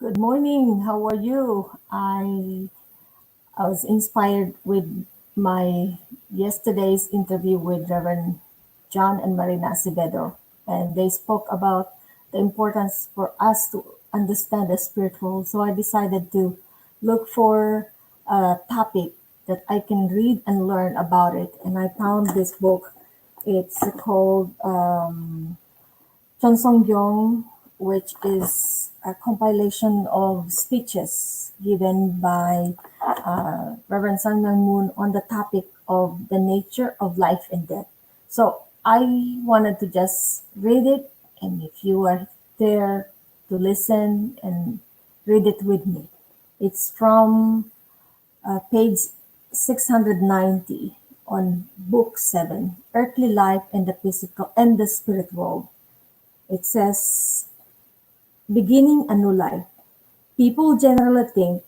Good morning. How are you? I was inspired with my yesterday's interview with Reverend John and Marina Acevedo, and they spoke about the importance for us to understand the spiritual. So I decided to look for a topic that I can read and learn about it, and I found this book. It's called Chonsongyong, which is a compilation of speeches given by Reverend Sun Myung Moon on the topic of the nature of life and death. So I wanted to just read it, and if you are there to listen and read it with me, it's from page 690 on Book 7, Earthly Life and the Physical and the Spirit World. It says, beginning a new life. People generally think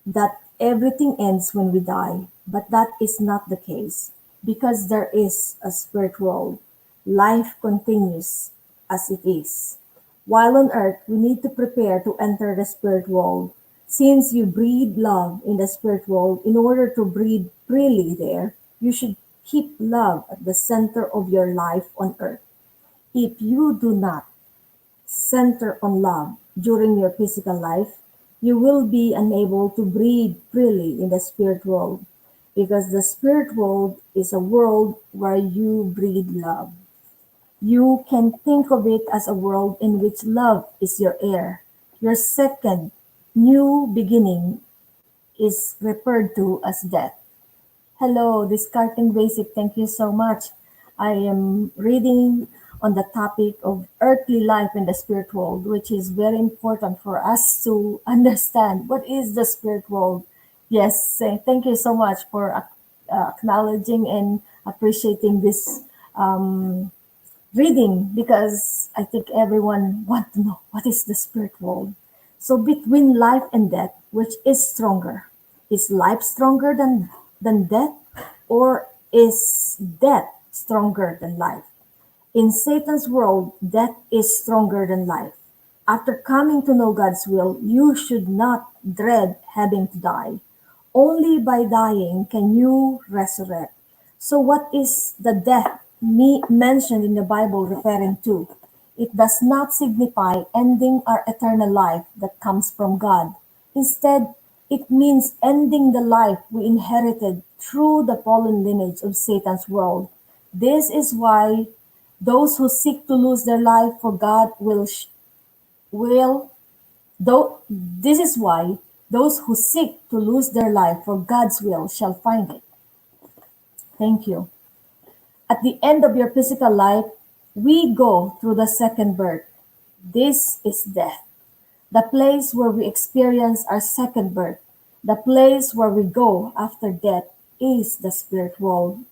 that everything ends when we die, but that is not the case. Because there is a spirit world, life continues as it is. While on earth, we need to prepare to enter the spirit world. Since you breathe love in the spirit world, in order to breathe freely there, you should keep love at the center of your life on earth. If you do not center on love during your physical life, you will be unable to breathe freely in the spirit world because the spirit world is a world where you breathe love. You can think of it as a world in which love is your air. Your second new beginning is referred to as death. Hello, Discarding Basic. Thank you so much. I am reading on the topic of earthly life in the spirit world, which is very important for us to understand what is the spirit world. Yes, thank you so much for acknowledging and appreciating this reading because I think everyone want to know what is the spirit world. So between life and death, which is stronger? Is life stronger than death, or is death stronger than life? In Satan's world, death is stronger than life. After coming to know God's will, you should not dread having to die. Only by dying can you resurrect. So, what is the death mentioned in the Bible referring to? It does not signify ending our eternal life that comes from God. Instead, it means ending the life we inherited through the fallen lineage of Satan's world. This is why those who seek to lose their life for God will though this is why those who seek to lose their life for God's will shall find it. Thank you. At the end of your physical life, we go through the second birth. This is death, the place where we experience our second birth. The place where we go after death is the spirit world.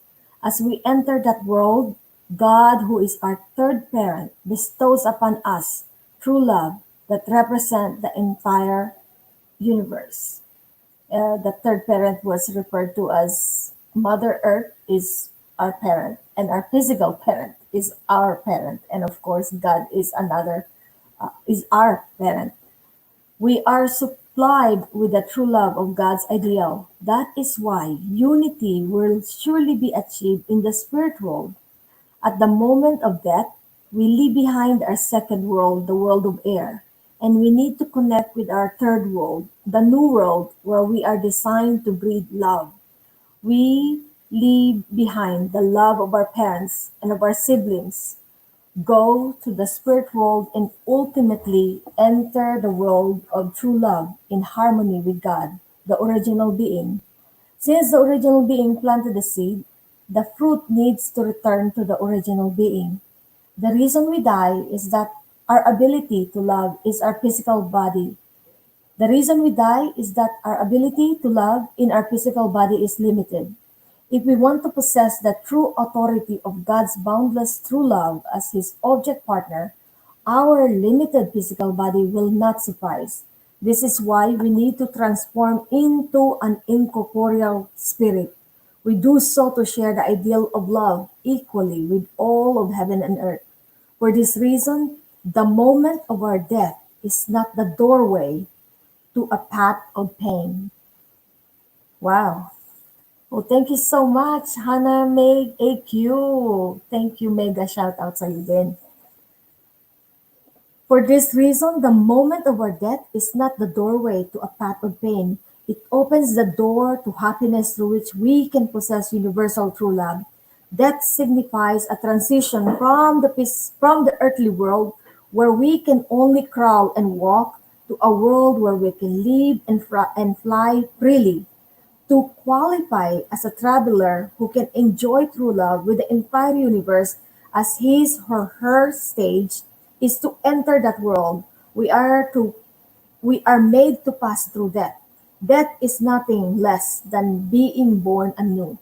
As we enter that world, God, who is our third parent, bestows upon us true love that represents the entire universe. The third parent was referred to as Mother Earth is our parent, and our physical parent is our parent, and of course, God is is our parent. We are supplied with the true love of God's ideal. That is why unity will surely be achieved in the spirit world. At the moment of death, we leave behind our second world, the world of air, and we need to connect with our third world, the new world where we are designed to breathe love. We leave behind the love of our parents and of our siblings, go to the spirit world, and ultimately enter the world of true love in harmony with God, the original being. Since the original being planted the seed, the fruit needs to return to the original being. The reason we die is that our ability to love is our physical body. The reason we die is that our ability to love in our physical body is limited. If we want to possess the true authority of God's boundless true love as His object partner, our limited physical body will not suffice. This is why we need to transform into an incorporeal spirit. We do so to share the ideal of love equally with all of heaven and earth. For this reason, the moment of our death is not the doorway to a path of pain. Wow. Well, thank you so much, Hannah Meg AQ. Thank you, mega shout out sa iyo din. For this reason, the moment of our death is not the doorway to a path of pain. It opens the door to happiness through which we can possess universal true love. Death signifies a transition from the earthly world where we can only crawl and walk to a world where we can live and fly freely. To qualify as a traveler who can enjoy true love with the entire universe as his or her stage is to enter that world. We are made to pass through death. Death is nothing less than being born anew.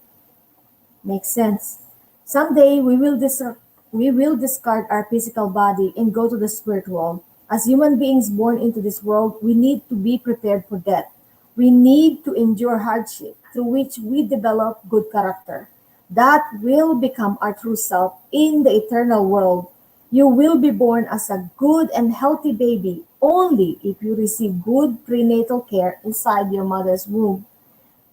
Makes sense. Someday we will discard our physical body and go to the spirit world. As human beings born into this world, we need to be prepared for death. We need to endure hardship through which we develop good character. That will become our true self in the eternal world. You will be born as a good and healthy baby only if you receive good prenatal care inside your mother's womb.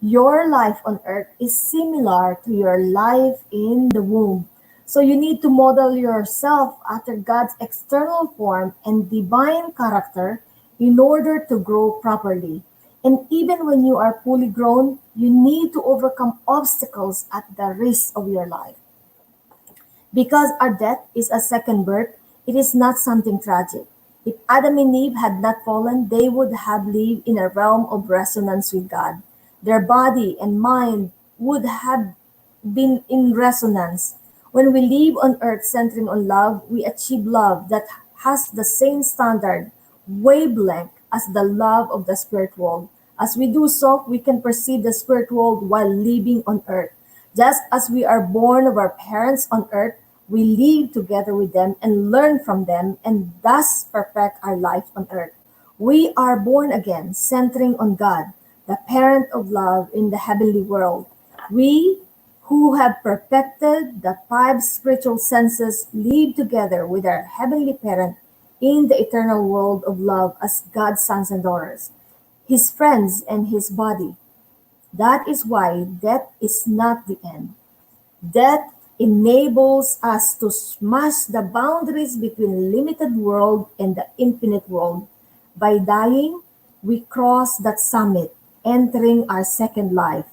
Your life on earth is similar to your life in the womb. So you need to model yourself after God's external form and divine character in order to grow properly. And even when you are fully grown, you need to overcome obstacles at the risk of your life. Because our death is a second birth, it is not something tragic. If Adam and Eve had not fallen, they would have lived in a realm of resonance with God. Their body and mind would have been in resonance. When we live on earth centering on love, we achieve love that has the same standard, wavelength as the love of the spirit world. As we do so, we can perceive the spirit world while living on earth. Just as we are born of our parents on earth, we live together with them and learn from them and thus perfect our life on earth. We are born again, centering on God, the parent of love in the heavenly world. We who have perfected the five spiritual senses live together with our heavenly parent in the eternal world of love as God's sons and daughters, his friends and his body. That is why death is not the end. Death enables us to smash the boundaries between limited world and the infinite world. By dying, we cross that summit, entering our second life.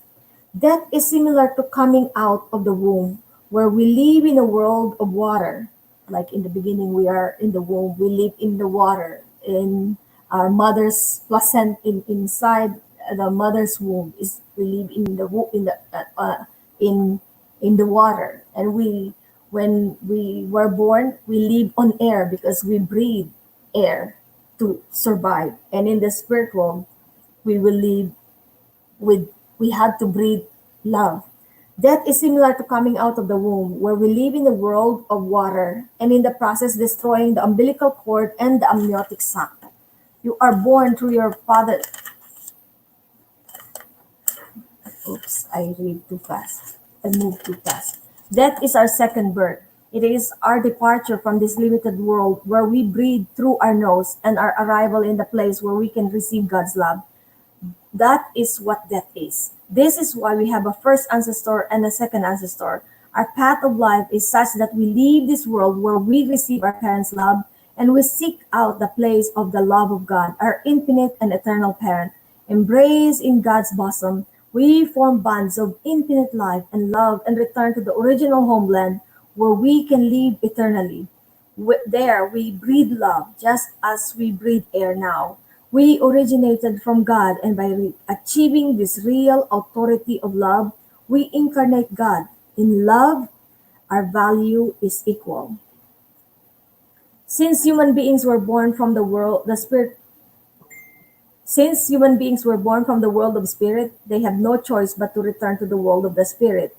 Death is similar to coming out of the womb, where we live in a world of water. Like in the beginning, we are in the womb, we live in the water, in our mother's placenta, inside the mother's womb is we live in the in in the water, and we when we were born, we live on air because we breathe air to survive, and in the spirit world, we will live with we have to breathe love. Death is similar to coming out of the womb, where we live in a world of water, and in the process destroying the umbilical cord and the amniotic sac. You are born through your father. Oops, I read too fast. I move too fast. Death is our second birth. It is our departure from this limited world where we breathe through our nose and our arrival in the place where we can receive God's love. That is what death is. This is why we have a first ancestor and a second ancestor. Our path of life is such that we leave this world where we receive our parents' love and we seek out the place of the love of God, our infinite and eternal parent. Embraced in God's bosom, we form bonds of infinite life and love and return to the original homeland where we can live eternally. There we breathe love just as we breathe air now. We originated from God, and by achieving this real authority of love, we incarnate God. In love, our value is equal. Since human beings were born from the world, the spirit Since human beings were born from the world of spirit, they have no choice but to return to the world of the spirit.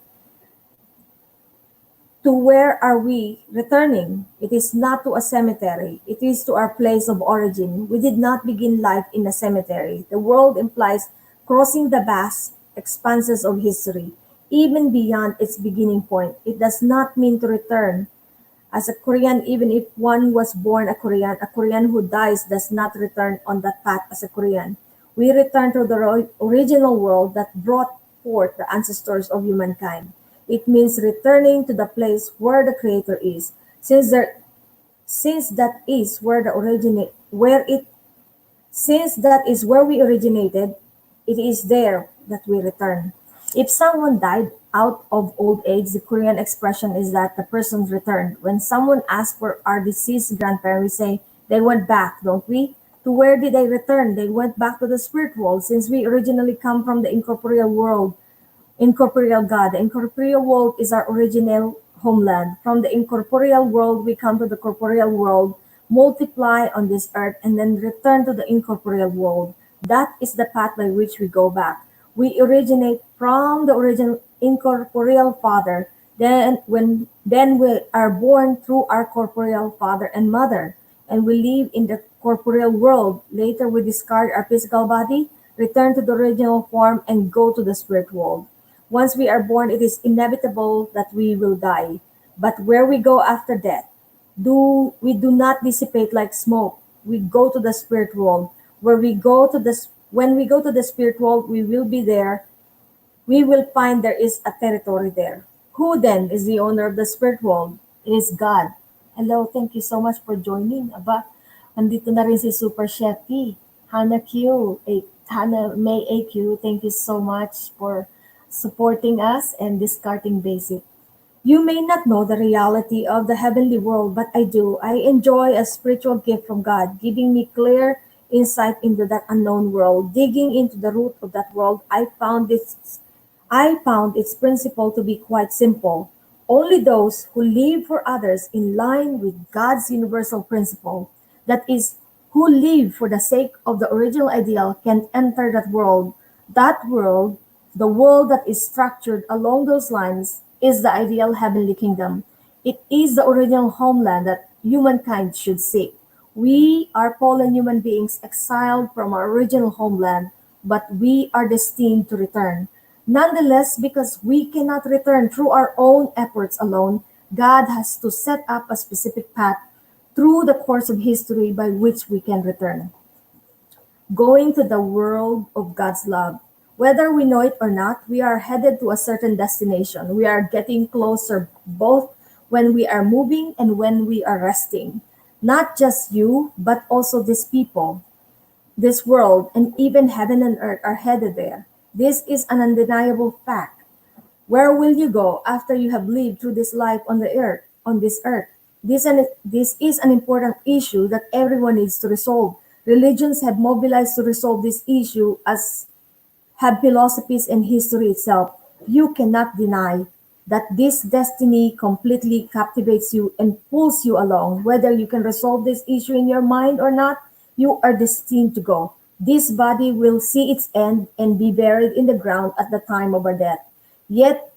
To where are we returning? It is not to a cemetery. It is to our place of origin. We did not begin life in a cemetery. The world implies crossing the vast expanses of history, even beyond its beginning point. It does not mean to return. As a Korean, even if one was born a Korean who dies does not return on that path as a Korean. We return to the original world that brought forth the ancestors of humankind. It means returning to the place where the Creator is, since that is where the originate where it since that is where we originated, it is there that we return. If someone died out of old age, the Korean expression is that the person returned. When someone asks for our deceased grandparents, we say they went back, don't we? To where did they return? They went back to the spirit world, since we originally come from the incorporeal world. Incorporeal God. The incorporeal world is our original homeland. From the incorporeal world, we come to the corporeal world, multiply on this earth, and then return to the incorporeal world. That is the path by which we go back. We originate from the original incorporeal father. Then we are born through our corporeal father and mother, and we live in the corporeal world. Later, we discard our physical body, return to the original form, and go to the spirit world. Once we are born, it is inevitable that we will die. But where we go after death, do not dissipate like smoke. We go to the spirit world. Where we go to the When we go to the spirit world, we will be there. We will find there is a territory there. Who then is the owner of the spirit world? It is God. Hello, thank you so much for joining. Aba, andito na rin si Super Chefy. Hannah Q, Hannah May AQ, thank you so much for supporting us and discarding basic. You may not know the reality of the heavenly world, but I do. I enjoy a spiritual gift from God, giving me clear insight into that unknown world. Digging into the root of that world, I found its principle to be quite simple. Only those who live for others in line with God's universal principle, that is, who live for the sake of the original ideal, can enter that world. That world, the world that is structured along those lines, is the ideal heavenly kingdom. It is the original homeland that humankind should seek. We are fallen human beings exiled from our original homeland, but we are destined to return. Nonetheless, because we cannot return through our own efforts alone, God has to set up a specific path through the course of history by which we can return. Going to the world of God's love. Whether we know it or not, we are headed to a certain destination. We are getting closer both when we are moving and when we are resting. Not just you, but also these people, this world, and even heaven and earth are headed there. This is an undeniable fact. Where will you go after you have lived through this life on the earth, on this earth? This is an important issue that everyone needs to resolve. Religions have mobilized to resolve this issue, as have philosophies and history itself. You cannot deny that this destiny completely captivates you and pulls you along. Whether you can resolve this issue in your mind or not, you are destined to go. This body will see its end and be buried in the ground at the time of our death. Yet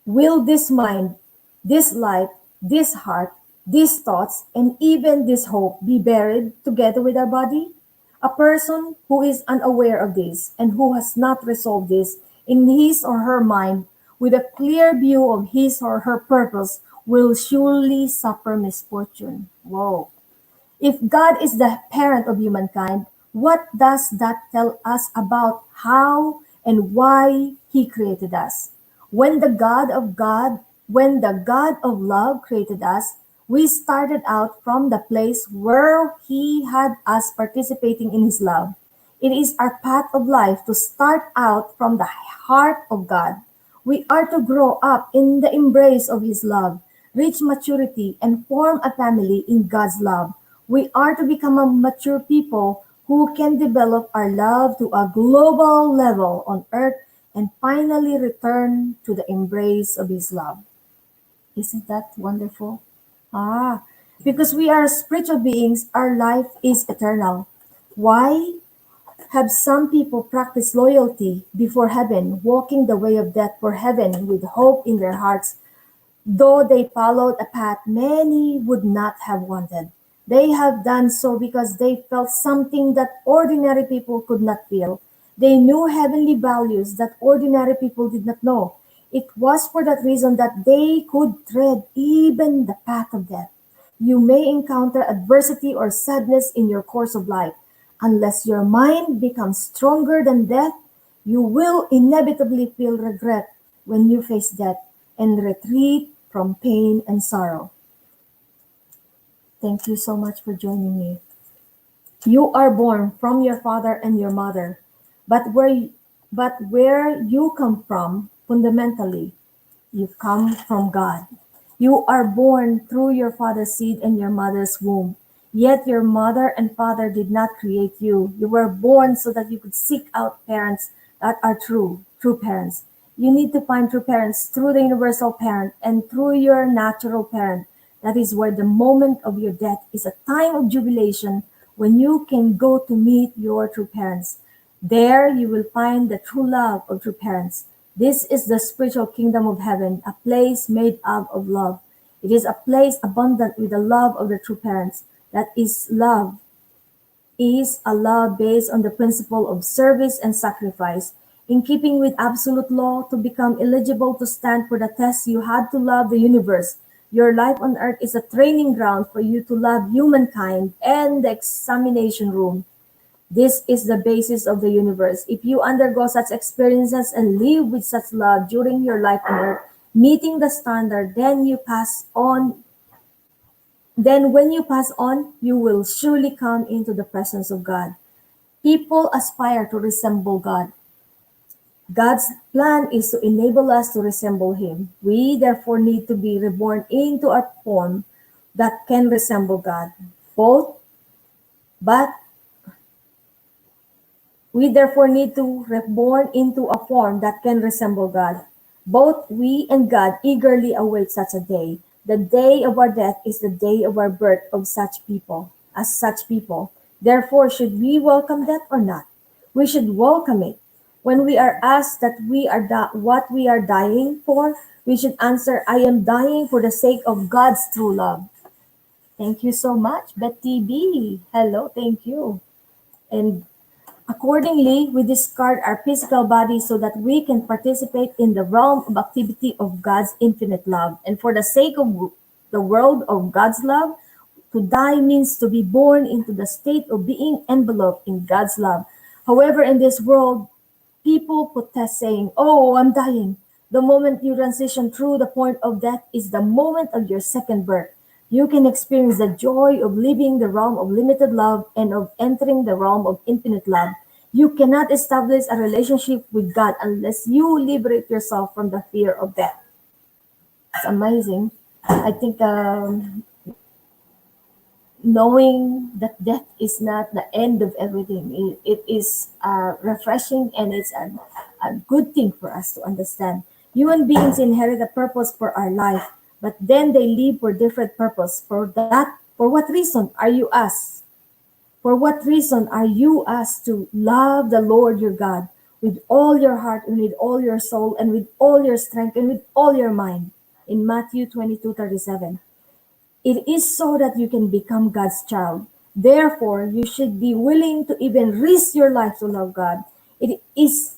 will this mind, this life, this heart, these thoughts, and even this hope be buried together with our body? A person who is unaware of this and who has not resolved this in his or her mind with a clear view of his or her purpose will surely suffer misfortune. Whoa. If God is the parent of humankind, what does that tell us about how and why He created us? When the God of God, when the God of love created us, we started out from the place where He had us participating in His love. It is our path of life to start out from the heart of God. We are to grow up in the embrace of His love, reach maturity, and form a family in God's love. We are to become a mature people who can develop our love to a global level on earth and finally return to the embrace of His love. Isn't that wonderful? Ah, because we are spiritual beings, our life is eternal. Why have some people practice loyalty before heaven, walking the way of death for heaven with hope in their hearts, though they followed a path many would not have wanted? They have done so because they felt something that ordinary people could not feel. They knew heavenly values that ordinary people did not know. It was for that reason that they could tread even the path of death. You may encounter adversity or sadness in your course of life. Unless your mind becomes stronger than death, you will inevitably feel regret when you face death and retreat from pain and sorrow. Thank you so much for joining me. You are born from your father and your mother, but where you come from, fundamentally, you come from God. You are born through your father's seed and your mother's womb. Yet your mother and father did not create you. You were born so that you could seek out parents that are true parents. You need to find true parents through the universal parent and through your natural parent. That is where the moment of your death is a time of jubilation when you can go to meet your true parents. There you will find the true love of true parents. This is the spiritual kingdom of heaven, a place made up of love. It is a place abundant with the love of the true parents. That is a love based on the principle of service and sacrifice. In keeping with absolute law, to become eligible to stand for the test, you had to love the universe. Your life on earth is a training ground for you to love humankind and the examination room. This is the basis of the universe. If you undergo such experiences and live with such love during your life on earth, meeting the standard, then when you pass on, you will surely come into the presence of God. People aspire to resemble God. God's plan is to enable us to resemble Him. We therefore need to be reborn into a form that can resemble God. Both, but We therefore need to reborn into a form that can resemble God. Both we and God eagerly await such a day. The day of our death is the day of our birth of such people, as such people. Therefore, should we welcome death or not? We should welcome it. When we are asked what we are dying for, we should answer, I am dying for the sake of God's true love. Thank you so much, Betty B. Hello, thank you. And accordingly, we discard our physical body so that we can participate in the realm of activity of God's infinite love. And for the sake of the world of God's love, to die means to be born into the state of being enveloped in God's love. However, in this world, people protest saying, oh, I'm dying. The moment you transition through the point of death is the moment of your second birth. You can experience the joy of leaving the realm of limited love and of entering the realm of infinite love. You cannot establish a relationship with God unless you liberate yourself from the fear of death. It's amazing. I think knowing that death is not the end of everything, it is refreshing, and it's a good thing for us to understand. Human beings inherit a purpose for our life, but then they live for different purpose. For what reason are you asked? For what reason are you asked to love the Lord your God with all your heart and with all your soul and with all your strength and with all your mind? In Matthew 22:37. It is so that you can become God's child. Therefore, you should be willing to even risk your life to love God. It is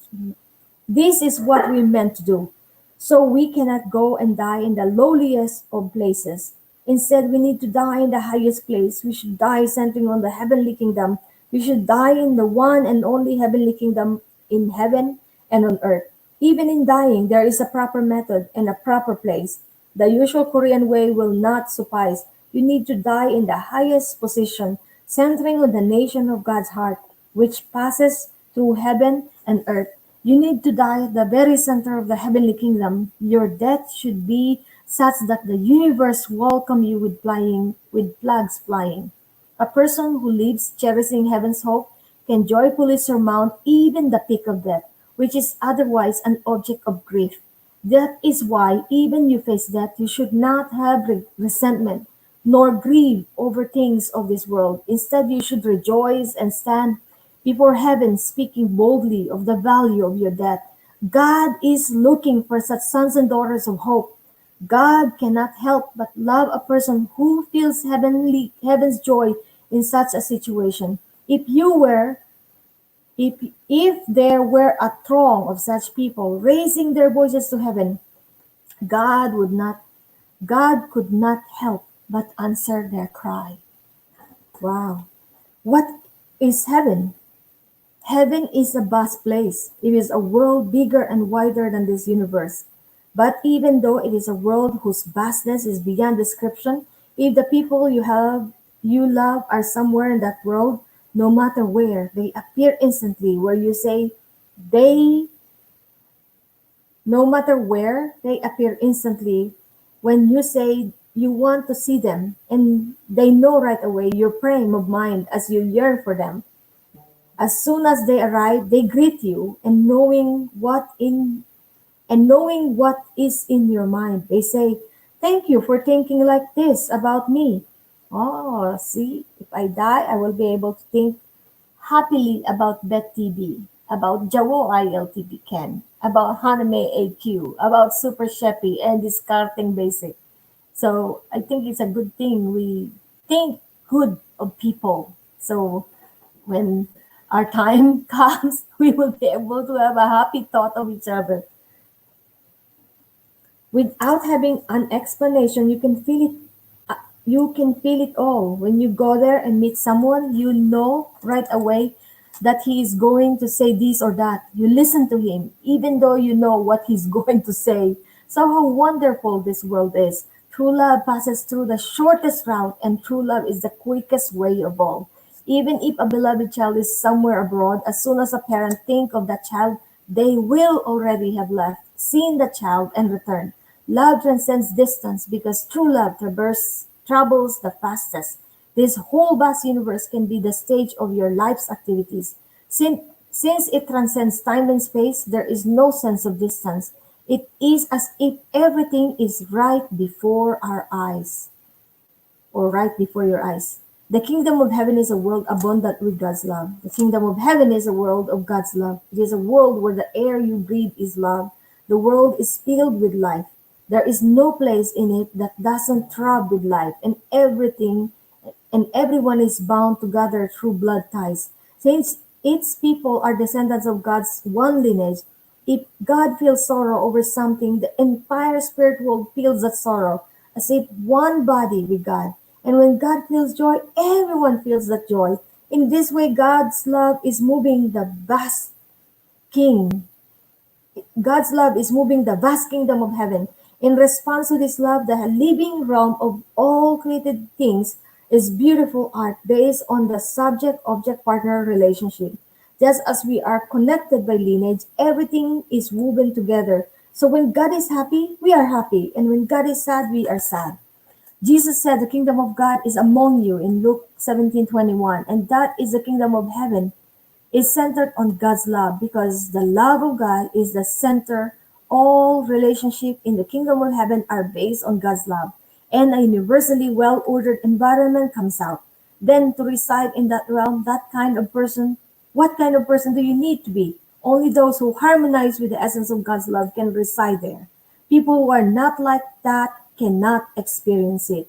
This is what we meant to do. So we cannot go and die in the lowliest of places. Instead, we need to die in the highest place. We should die centering on the heavenly kingdom. We should die in the one and only heavenly kingdom in heaven and on earth. Even in dying, there is a proper method and a proper place. The usual Korean way will not suffice. You need to die in the highest position, centering on the nation of God's heart, which passes through heaven and earth. You need to die at the very center of the heavenly kingdom. Your death should be such that the universe welcome you with flags flying. A person who lives cherishing heaven's hope can joyfully surmount even the peak of death, which is otherwise an object of grief. That is why, even you face death, you should not have resentment, nor grieve over things of this world. Instead, you should rejoice and stand before heaven speaking boldly of the value of your death. God is looking for such sons and daughters of hope. God cannot help but love a person who feels heaven's joy in such a situation. If you were if there were a throng of such people raising their voices to heaven, God would not God could not help but answer their cry. Wow. What is heaven. Heaven is a vast place. It is a world bigger and wider than this universe. But even though it is a world whose vastness is beyond description, if the people you love are somewhere in that world, no matter where, they appear instantly where you say they no matter where, they appear instantly when you say you want to see them, and they know right away your frame of mind as you yearn for them. As soon as they arrive, they greet you, and knowing what is in your mind, they say, "Thank you for thinking like this about me." Oh, see, if I die, I will be able to think happily about BetTV, about Jawo ILTV Ken, about Haname AQ, about Super Sheppy and discarding basic. So I think it's a good thing we think good of people. So when our time comes, we will be able to have a happy thought of each other. Without having an explanation, you can feel it all. When you go there and meet someone, you know right away that he is going to say this or that. You listen to him, even though you know what he's going to say. So, how wonderful this world is. True love passes through the shortest route, and true love is the quickest way of all. Even if a beloved child is somewhere abroad, as soon as a parent think of that child, they will already have left, seen the child, and returned. Love transcends distance because true love travels the fastest. This whole vast universe can be the stage of your life's activities. Since, since it transcends time and space, there is no sense of distance. It is as if everything is right before our eyes, or right before your eyes. The kingdom of heaven is a world abundant with God's love. The kingdom of heaven is a world of God's love. It is a world where the air you breathe is love. The world is filled with life. There is no place in it that doesn't throb with life, and everyone is bound together through blood ties. Since its people are descendants of God's one lineage, if God feels sorrow over something, the entire spirit world feels that sorrow, as if one body with God. And when God feels joy, everyone feels that joy. In this way, God's love is moving the vast king God's love is moving the vast kingdom of heaven. In response to this love, the living realm of all created things is beautiful art based on the subject object partner relationship. Just as we are connected by lineage, everything is woven together. So when God is happy, we are happy. And when God is sad, we are sad. Jesus said the kingdom of God is among you in Luke 17:21, and that is the kingdom of heaven is centered on God's love because the love of God is the center. All relationships in the kingdom of heaven are based on God's love, and a universally well-ordered environment comes out. Then to reside in that realm, what kind of person do you need to be? Only those who harmonize with the essence of God's love can reside there. People who are not like that cannot experience it.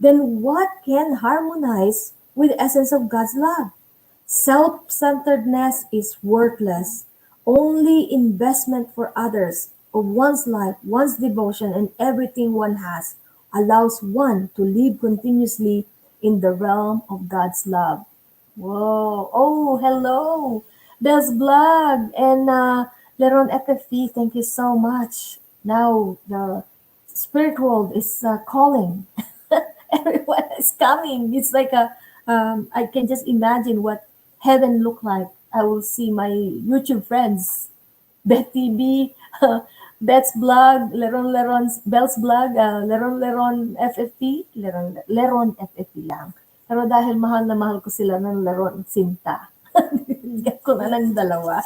Then what can harmonize with the essence of God's love? Self-centeredness is worthless. Only investment for others of one's life, one's devotion, and everything one has allows one to live continuously in the realm of God's love. Whoa. Oh, hello. Bell's Blog and Leron FFP, thank you so much. Now the spirit world is calling. Everyone is coming. It's like I can just imagine what heaven look like. I will see my YouTube friends, Beth TV, Beth's blog, Bell's blog, Leron FFP, Leron FFP lang. Pero dahil mahal na mahal ko sila ng Leron Sinta, get ko na ng dalawa.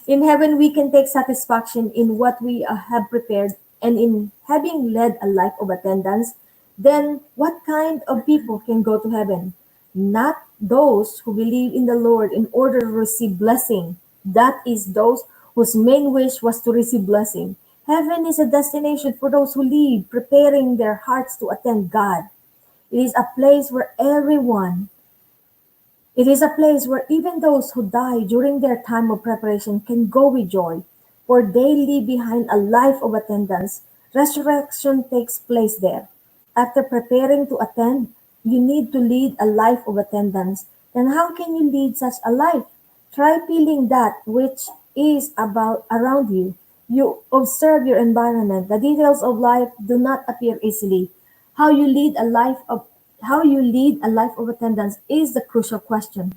In heaven, we can take satisfaction in what we have prepared and in having led a life of attendance. Then, what kind of people can go to heaven? Not those who believe in the Lord in order to receive blessing. That is those whose main wish was to receive blessing. Heaven is a destination for those who live, preparing their hearts to attend God. It is a place where it is a place where even those who die during their time of preparation can go with joy, for they leave behind a life of attendance. Resurrection takes place there. After preparing to attend, you need to lead a life of attendance. then how can you lead such a life? Try feeling that which is about around you. You observe your environment. The details of life do not appear easily. How you lead a life of how you lead a life of attendance is the crucial question.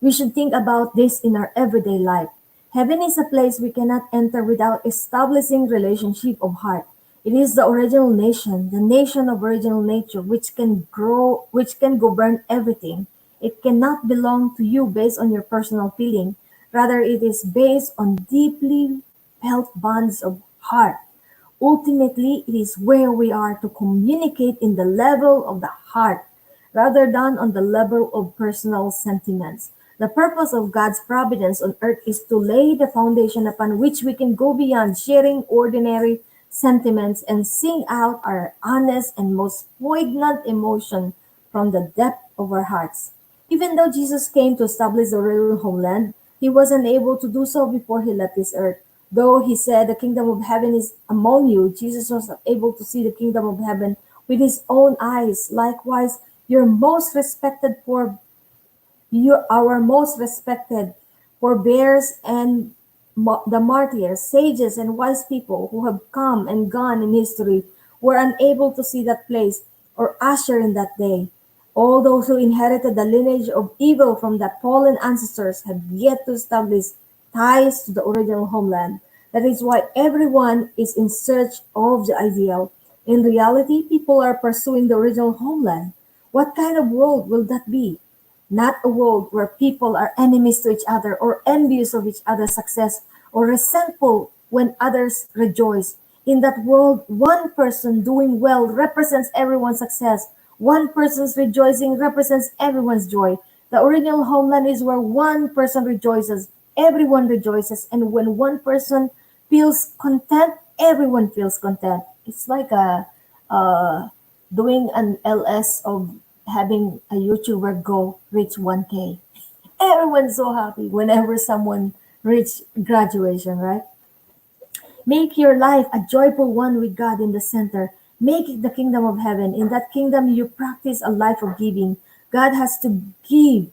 We should think about this in our everyday life. Heaven is a place we cannot enter without establishing relationship of heart. It is the original nation, the nation of original nature, which can govern everything. It cannot belong to you based on your personal feeling. Rather, it is based on deeply felt bonds of heart. Ultimately, it is where we are to communicate in the level of the heart rather than on the level of personal sentiments. The purpose of God's providence on earth is to lay the foundation upon which we can go beyond sharing ordinary sentiments and sing out our honest and most poignant emotion from the depth of our hearts. Even though Jesus came to establish the real homeland, he wasn't able to do so before he left this earth. Though he said the kingdom of heaven is among you, Jesus was able to see the kingdom of heaven with his own eyes. Likewise, your most respected poor you our most respected forebears and the martyrs, sages, and wise people who have come and gone in history were unable to see that place or usher in that day. All those who inherited the lineage of evil from the fallen ancestors have yet to establish ties to the original homeland. That is why everyone is in search of the ideal. In reality, people are pursuing the original homeland. What kind of world will that be? Not a world where people are enemies to each other or envious of each other's success or resentful when others rejoice. In that world, one person doing well represents everyone's success. One person's rejoicing represents everyone's joy. The original homeland is where one person rejoices, everyone rejoices, and when one person feels content, everyone feels content. It's like uh, doing an LS of having a YouTuber go reach 1K. Everyone's so happy whenever someone reach graduation, right? Make your life a joyful one with God in the center. Make it the kingdom of heaven. In that kingdom, you practice a life of giving. God has to give.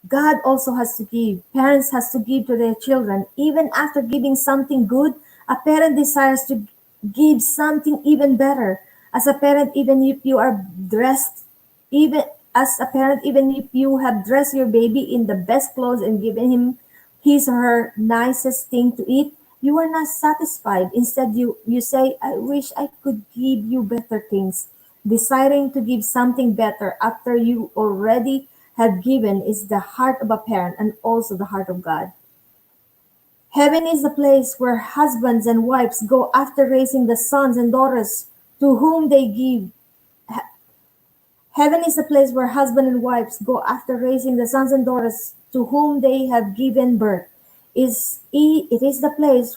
God also has to give. Parents has to give to their children. Even after giving something good, a parent desires to give something even better. As a parent, even if you are dressed, even as a parent, even if you have dressed your baby in the best clothes and given him his or her nicest thing to eat, you are not satisfied. Instead, you say, I wish I could give you better things. Desiring to give something better after you already have given is the heart of a parent and also the heart of God. Heaven is the place where husbands and wives go after raising the sons and daughters to whom they give. Heaven is the place where husbands and wives go after raising the sons and daughters to whom they have given birth. It is the place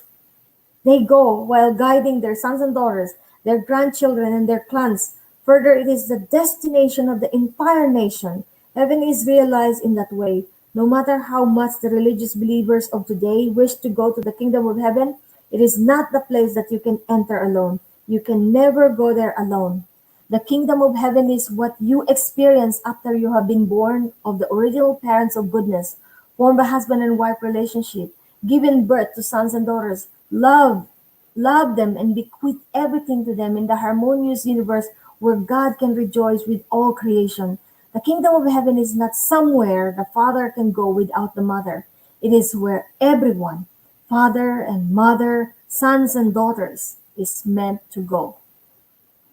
they go while guiding their sons and daughters, their grandchildren, and their clans. Further, it is the destination of the entire nation. Heaven is realized in that way. No matter how much the religious believers of today wish to go to the kingdom of heaven, it is not the place that you can enter alone. You can never go there alone. The kingdom of heaven is what you experience after you have been born of the original parents of goodness, formed a husband and wife relationship, given birth to sons and daughters, love them and bequeath everything to them in the harmonious universe where God can rejoice with all creation. The kingdom of heaven is not somewhere the father can go without the mother. It is where everyone, father and mother, sons and daughters, is meant to go.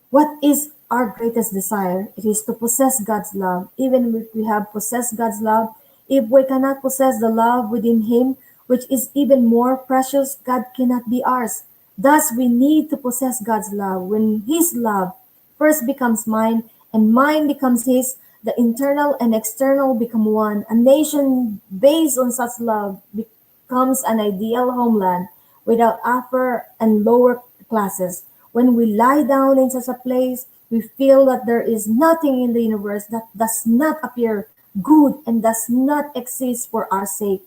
What is our greatest desire? It is to possess God's love. Even if we have possessed God's love, if we cannot possess the love within Him, which is even more precious, God cannot be ours. Thus, we need to possess God's love. When His love first becomes mine and mine becomes His, the internal and external become one. A nation based on such love becomes an ideal homeland without upper and lower classes. When we lie down in such a place, we feel that there is nothing in the universe that does not appear good and does not exist for our sake.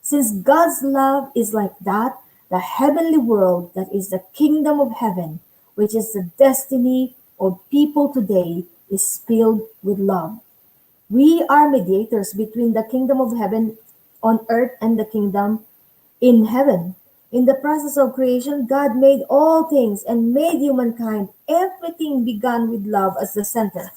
Since God's love is like that, the heavenly world that is the kingdom of heaven, which is the destiny of people today, is filled with love. We are mediators between the kingdom of heaven on earth and the kingdom in heaven. In the process of creation, God made all things and made humankind. Everything began with love as the center.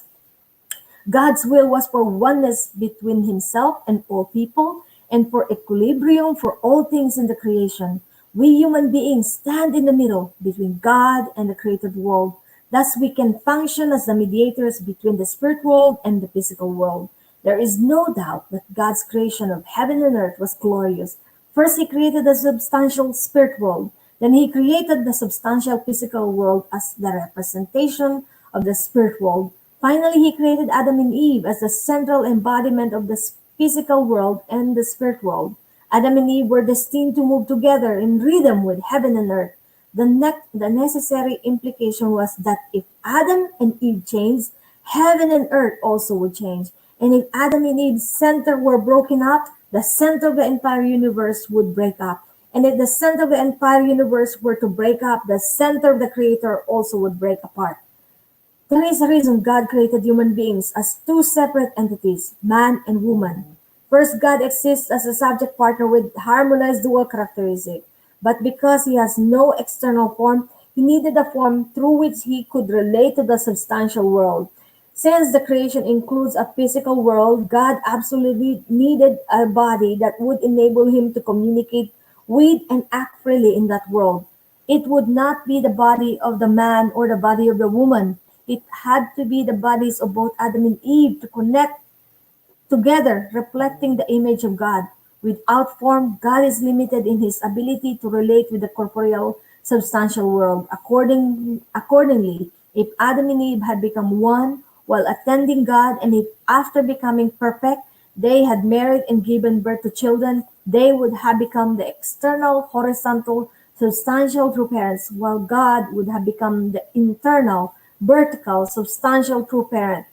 God's will was for oneness between himself and all people, and for equilibrium for all things in the creation. We human beings stand in the middle between God and the created world. Thus, we can function as the mediators between the spirit world and the physical world. There is no doubt that God's creation of heaven and earth was glorious. First, he created the substantial spirit world. Then he created the substantial physical world as the representation of the spirit world. Finally, he created Adam and Eve as the central embodiment of the physical world and the spirit world. Adam and Eve were destined to move together in rhythm with heaven and earth. The necessary implication was that if Adam and Eve changed, heaven and earth also would change. And if Adam and Eve's center were broken up, the center of the entire universe would break up. And if the center of the entire universe were to break up, the center of the Creator also would break apart. There is a reason God created human beings as two separate entities, man and woman. First, God exists as a subject partner with harmonized dual characteristic. But because he has no external form, he needed a form through which he could relate to the substantial world. Since the creation includes a physical world, God absolutely needed a body that would enable him to communicate with and act freely in that world. It would not be the body of the man or the body of the woman. It had to be the bodies of both Adam and Eve to connect together, reflecting the image of God. Without form, God is limited in his ability to relate with the corporeal, substantial world. Accordingly, if Adam and Eve had become one while attending God, and if after becoming perfect, they had married and given birth to children, they would have become the external, horizontal, substantial true parents, while God would have become the internal, vertical, substantial true parent.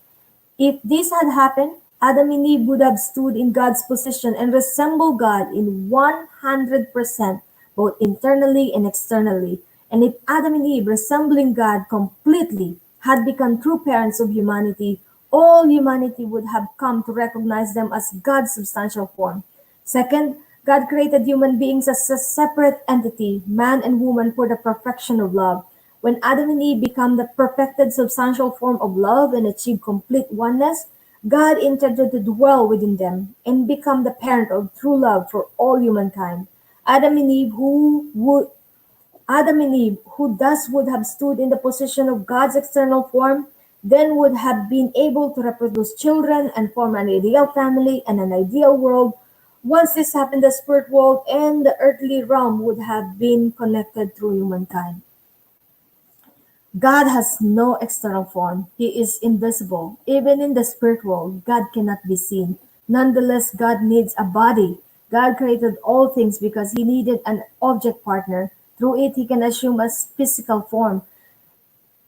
If this had happened, Adam and Eve would have stood in God's position and resembled God in 100%, both internally and externally. And if Adam and Eve, resembling God completely, had become true parents of humanity, all humanity would have come to recognize them as God's substantial form. Second, God created human beings as a separate entity, man and woman, for the perfection of love. When Adam and Eve become the perfected substantial form of love and achieve complete oneness, God intended to dwell within them and become the parent of true love for all humankind. Adam and Eve, who thus would have stood in the position of God's external form, then would have been able to reproduce children and form an ideal family and an ideal world. Once this happened, the spirit world and the earthly realm would have been connected through humankind. God has no external form. He is invisible. Even in the spirit world, God cannot be seen. Nonetheless, God needs a body. God created all things because he needed an object partner. Through it, he can assume a physical form.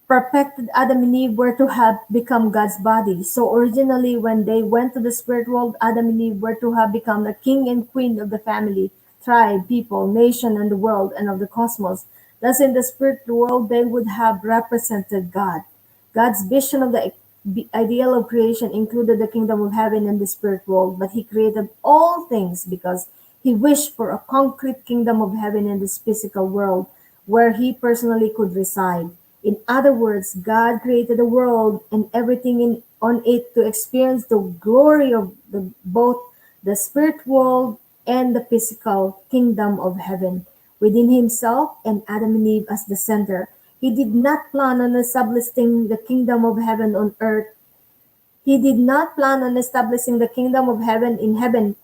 Perfected Adam and Eve were to have become God's body. So originally, when they went to the spirit world, Adam and Eve were to have become the king and queen of the family, tribe, people, nation, and the world, and of the cosmos. Thus, in the spirit world, they would have represented God. God's vision of the ideal of creation included the kingdom of heaven and the spirit world, but he created all things because he wished for a concrete kingdom of heaven in this physical world where he personally could reside. In other words, God created the world and everything on it to experience the glory of both the spirit world and the physical kingdom of heaven within himself and Adam and Eve as the center. He did not plan on establishing the kingdom of heaven on earth. He did not plan on establishing the kingdom of heaven in heaven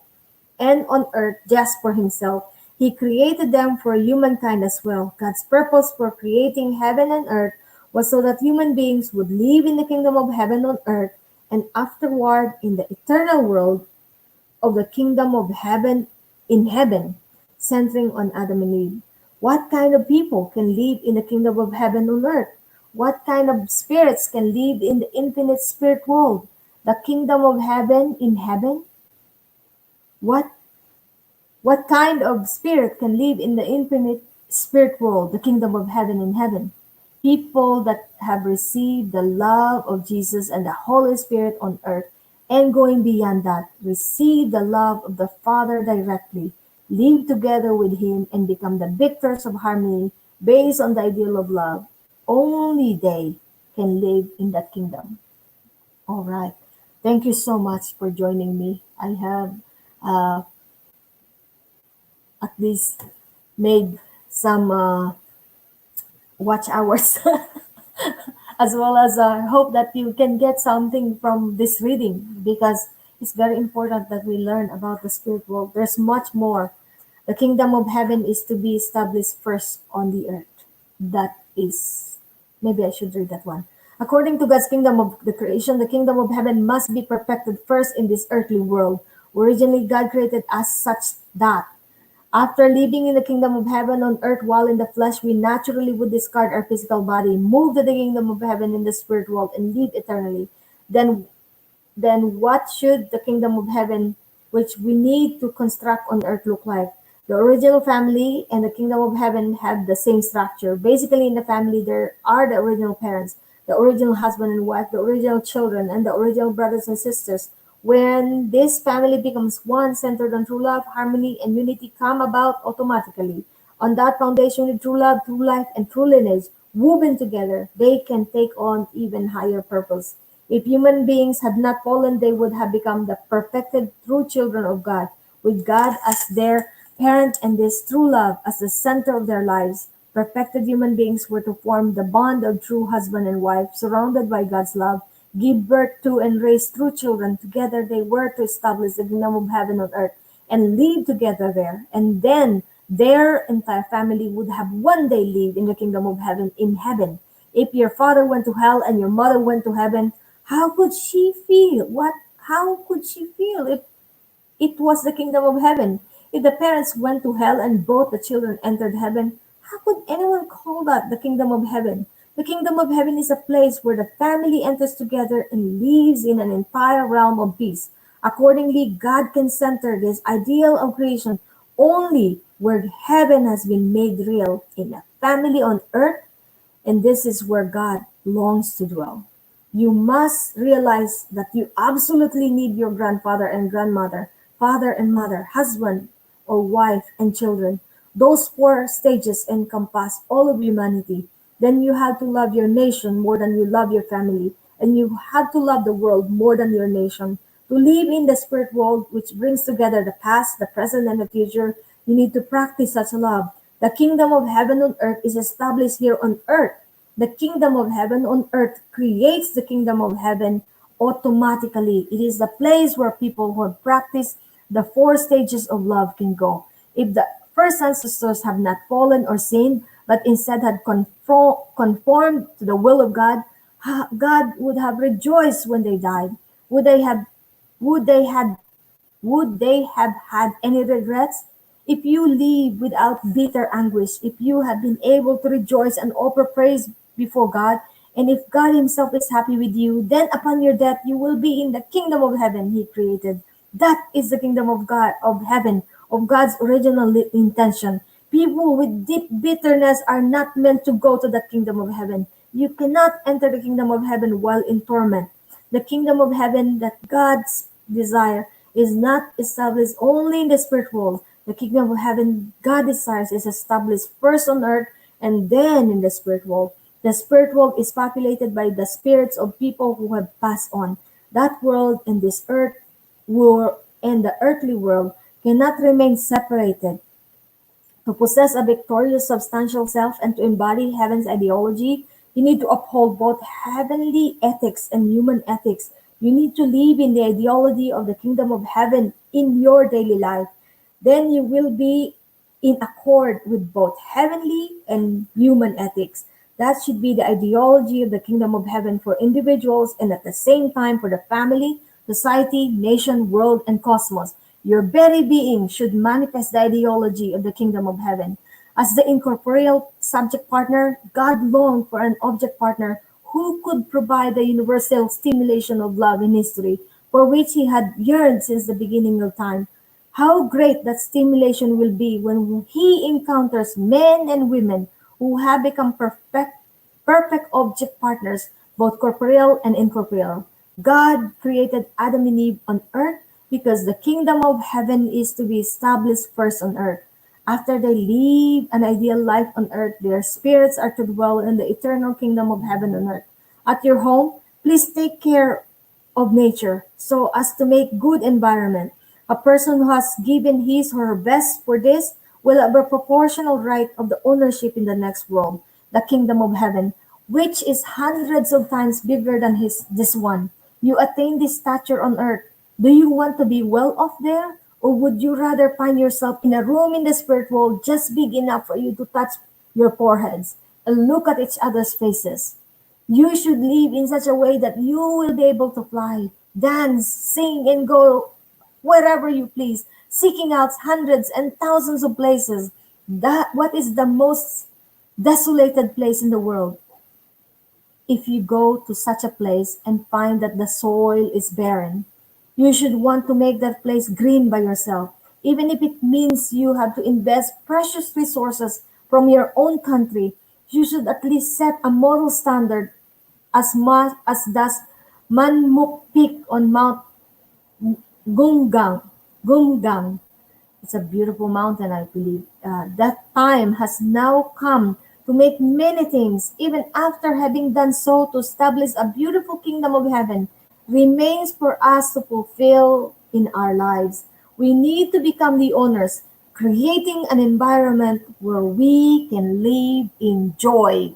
and on earth just for himself. He created them for humankind as well. God's purpose for creating heaven and earth was so that human beings would live in the kingdom of heaven on earth and afterward in the eternal world of the kingdom of heaven, centering on Adam and Eve. What kind of people can live in the kingdom of heaven on earth? What kind of spirits can live in the infinite spirit world? The kingdom of heaven in heaven? What what kind of spirit can live in the infinite spirit world, the kingdom of heaven in heaven? People that have received the love of Jesus and the Holy Spirit on earth. and going beyond that, receive the love of the Father directly, live together with Him, and become the victors of harmony based on the ideal of love. Only they can live in that kingdom. All right. Thank you so much for joining me. I have at least made some watch hours as well as hope that you can get something from this reading because it's very important that we learn about the spirit world. There's much more. The kingdom of heaven is to be established first on the earth. That is, maybe I should read that one. According to God's kingdom of the creation, the kingdom of heaven must be perfected first in this earthly world. Originally, God created us such that after living in the kingdom of heaven on earth while in the flesh, we naturally would discard our physical body, move to the kingdom of heaven in the spirit world, and live eternally. Then then what should the kingdom of heaven, which we need to construct on earth, look like? The original family and the kingdom of heaven have the same structure. Basically, in the family, there are the original parents, the original husband and wife, the original children, and the original brothers and sisters. When this family becomes one, centered on true love, harmony, and unity come about automatically. On that foundation with true love, true life, and true lineage, woven together, they can take on even higher purpose. If human beings had not fallen, they would have become the perfected true children of God, with God as their parent and this true love as the center of their lives. Perfected human beings were to form the bond of true husband and wife, surrounded by God's love, give birth to and raise true children. Together they were to establish the kingdom of heaven on earth and live together there. And then their entire family would have one day live in the kingdom of heaven in heaven. If your father went to hell and your mother went to heaven, how could she feel? How could she feel if it was the kingdom of heaven? If the parents went to hell and both the children entered heaven, how could anyone call that the kingdom of heaven? The kingdom of heaven is a place where the family enters together and lives in an entire realm of peace. Accordingly, God can center this ideal of creation only where heaven has been made real in a family on earth, and this is where God longs to dwell. You must realize that you absolutely need your grandfather and grandmother, father and mother, husband or wife and children. Those four stages encompass all of humanity. Then you have to love your nation more than you love your family, and you have to love the world more than your nation. To live in the spirit world, which brings together the past, the present, and the future, you need to practice such love. The kingdom of heaven on earth is established here on earth. The kingdom of heaven on earth creates the kingdom of heaven automatically. It is the place where people who have practiced the four stages of love can go. If the first ancestors have not fallen or sinned, but instead had conformed to the will of God, God would have rejoiced when they died. Would they have would they had would they have had any regrets? If you live without bitter anguish, if you have been able to rejoice and offer praise before God, and if God Himself is happy with you, then upon your death you will be in the kingdom of heaven He created. That is the kingdom of God, of heaven, of God's original intention. People with deep bitterness are not meant to go to the kingdom of heaven. You cannot enter the kingdom of heaven while in torment. The kingdom of heaven that God's desire is not established only in the spirit world. The kingdom of heaven God desires is established first on earth and then in the spirit world. The spirit world is populated by the spirits of people who have passed on. That world and this earth world and the earthly world cannot remain separated. To possess a victorious substantial self and to embody heaven's ideology, you need to uphold both heavenly ethics and human ethics. You need to live in the ideology of the kingdom of heaven in your daily life. Then you will be in accord with both heavenly and human ethics. That should be the ideology of the kingdom of heaven for individuals and at the same time for the family, society, nation, world, and cosmos. Your very being should manifest the ideology of the kingdom of heaven. As the incorporeal subject partner, God longed for an object partner who could provide the universal stimulation of love in history, for which he had yearned since the beginning of time. How great that stimulation will be when he encounters men and women who have become perfect object partners, both corporeal and incorporeal. God created Adam and Eve on earth because the kingdom of heaven is to be established first on earth. After they live an ideal life on earth, their spirits are to dwell in the eternal kingdom of heaven on earth. At your home, please take care of nature so as to make good environment. A person who has given his or her best for this will have a proportional right of the ownership in the next world, the kingdom of heaven, which is hundreds of times bigger than this one. You attain this stature on earth. Do you want to be well off there? Or would you rather find yourself in a room in the spirit world just big enough for you to touch your foreheads and look at each other's faces? You should live in such a way that you will be able to fly, dance, sing, and go wherever you please, seeking out hundreds and thousands of places. That what is the most desolated place in the world? If you go to such a place and find that the soil is barren, you should want to make that place green by yourself, even if it means you have to invest precious resources from your own country. You should at least set a moral standard as much as does Manmuk Peak on Mount Gungang. Gungang. It's a beautiful mountain, I believe. That time has now come to make many things, even after having done so to establish a beautiful kingdom of heaven, remains for us to fulfill in our lives. We need to become the owners, creating an environment where we can live in joy.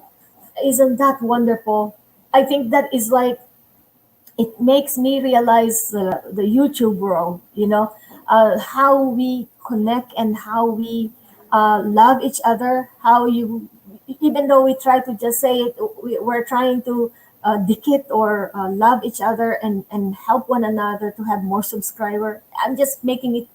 Isn't that wonderful? I think that is like it makes me realize the YouTube world, how we connect and how we love each other, how you, even though we try to just say it, we're trying to dictate or love each other and help one another to have more subscriber. I'm just making it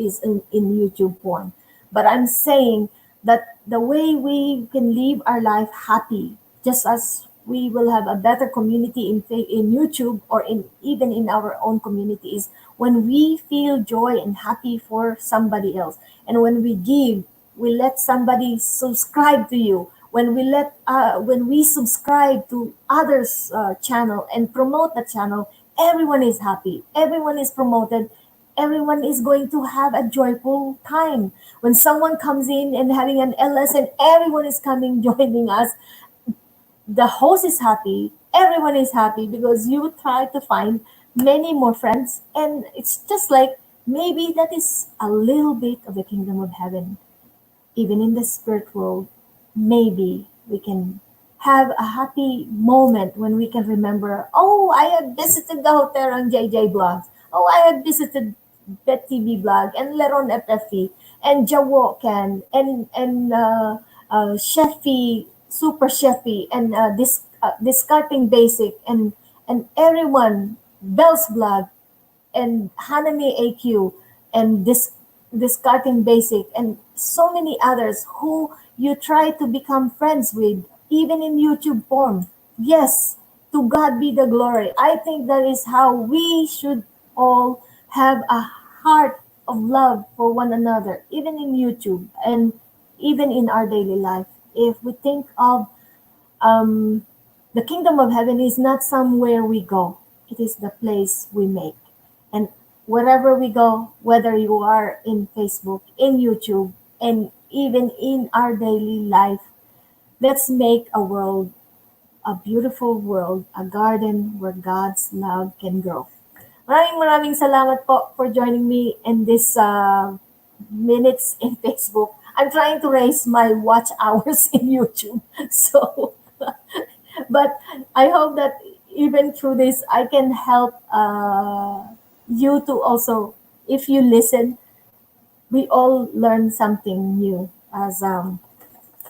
is in YouTube form. But I'm saying that the way we can live our life happy, just as we will have a better community in YouTube or in even in our own communities when we feel joy and happy for somebody else, and when we give, we let somebody subscribe to you. When we subscribe to others' channel and promote the channel, everyone is happy. Everyone is promoted. Everyone is going to have a joyful time. When someone comes in and having an LS and everyone is coming joining us, the host is happy, everyone is happy because you try to find many more friends, and it's just like maybe that is a little bit of the kingdom of heaven. Even in the spirit world, maybe we can have a happy moment when we can remember, oh, I have visited the hotel on JJ Blogs. Oh, I have visited Bet TV Blog and Leron FFE and Jawokan and Chefy, Super Chefy and Discarding Basic and everyone, Bell's Blog and Hanami AQ and Discarding Basic and so many others who you try to become friends with, even in YouTube form. Yes, to God be the glory. I think that is how we should all have a heart of love for one another, even in YouTube and even in our daily life. If we think of um, the kingdom of heaven is not somewhere we go, it is the place we make. And wherever we go, whether you are in Facebook, in YouTube, and even in our daily life, let's make a world, a beautiful world, a garden where God's love can grow. Maraming salamat po for joining me in this minutes in Facebook. I'm trying to raise my watch hours in YouTube. So but I hope that even through this, I can help you to also, if you listen, we all learn something new. And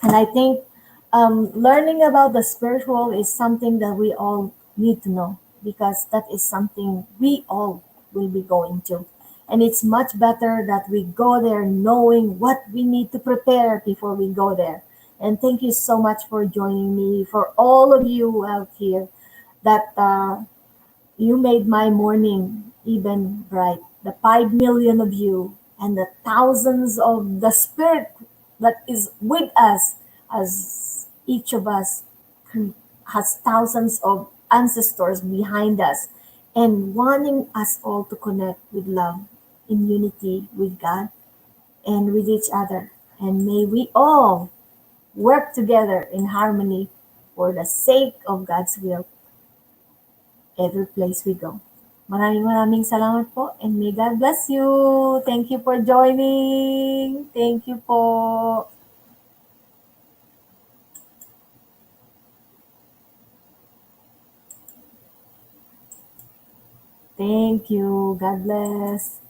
I think learning about the spiritual is something that we all need to know because that is something we all will be going to. And it's much better that we go there knowing what we need to prepare before we go there. And thank you so much for joining me, for all of you out here that you made my morning even bright. The 5 million of you and the thousands of the spirit that is with us, as each of us has thousands of ancestors behind us. and wanting us all to connect with love, in unity with God and with each other. And may we all work together in harmony for the sake of God's will every place we go. Maraming maraming salamat po and may God bless you. Thank you for joining. Thank you po. Thank you. God bless.